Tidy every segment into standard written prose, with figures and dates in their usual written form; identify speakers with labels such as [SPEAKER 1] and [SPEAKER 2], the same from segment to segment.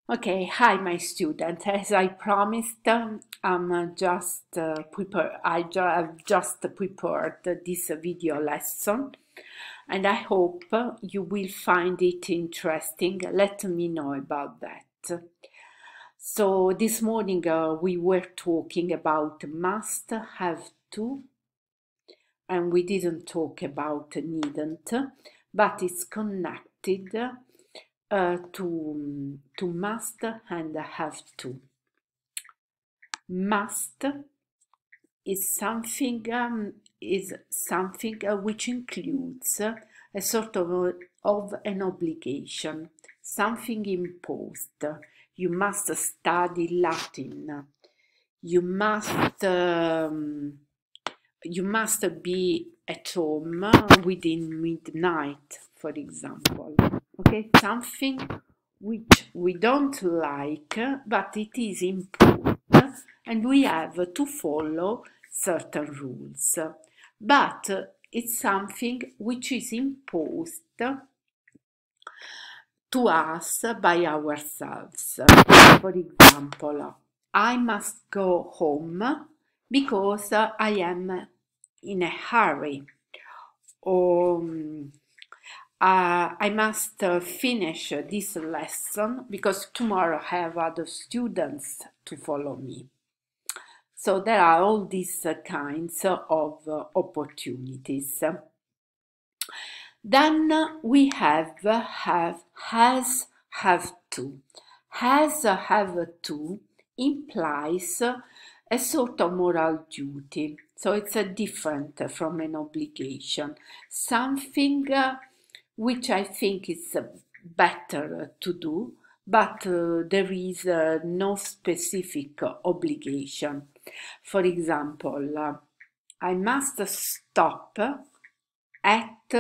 [SPEAKER 1] Okay, hi, my student. As I promised, I'm just prepare. I've just prepared this video lesson, and I hope you will find it interesting. Let me know about that. So this morning we were talking about must, have to, and we didn't talk about needn't, but it's connected to must and have to. Must is something which includes a sort of an obligation, something imposed. You must study Latin. You must be at home within midnight, for example. Okay, something which we don't like, but it is imposed, and we have to follow certain rules. But it's something which is imposed to us by ourselves. For example, I must go home because I am in a hurry, or I must finish this lesson because tomorrow I have other students to follow me. So there are all these kinds of opportunities. Then we have has, have to. Has, have to implies a sort of moral duty. So it's different from an obligation. Something which I think is better to do, but there is no specific obligation. For example, I must stop at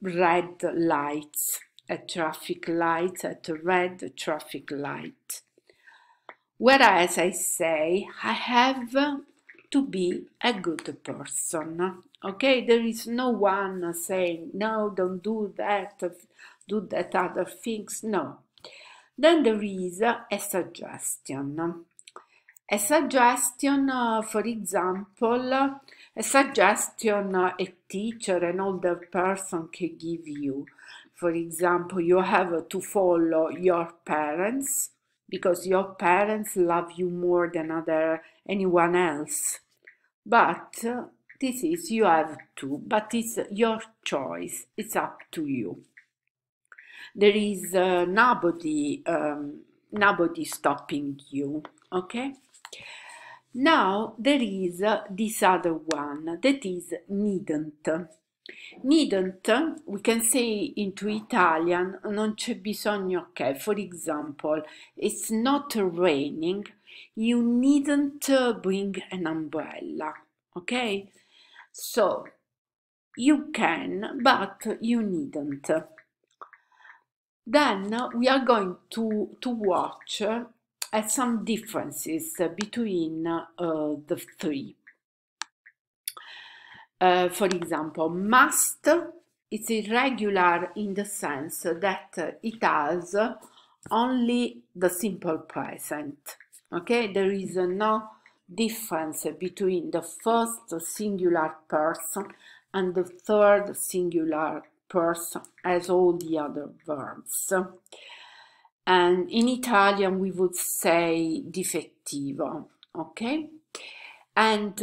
[SPEAKER 1] red lights, at traffic lights, at red traffic light. Whereas I say I have to be a good person. Okay, there is no one saying no, don't do that other things. No. Then there is a suggestion. A suggestion, for example, a suggestion a teacher, an older person can give you. For example, you have to follow your parents because your parents love you more than anyone else. But this is, you have to, but it's your choice. It's up to you. There is nobody stopping you. Okay. Now there is this other one that is needn't. Needn't, we can say into Italian, non c'è bisogno che. For example, it's not raining, you needn't bring an umbrella. Okay? So, you can, but you needn't. Then we are going to watch some differences between the three. For example, must is irregular in the sense that it has only the simple present. Okay, there is no difference between the first singular person and the third singular person as all the other verbs. And in Italian we would say difettivo, okay? And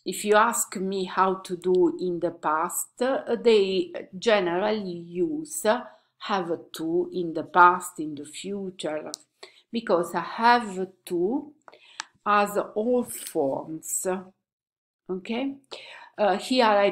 [SPEAKER 1] if you ask me how to do in the past, they generally use have to in the past, in the future, because have to has all forms, okay? Here I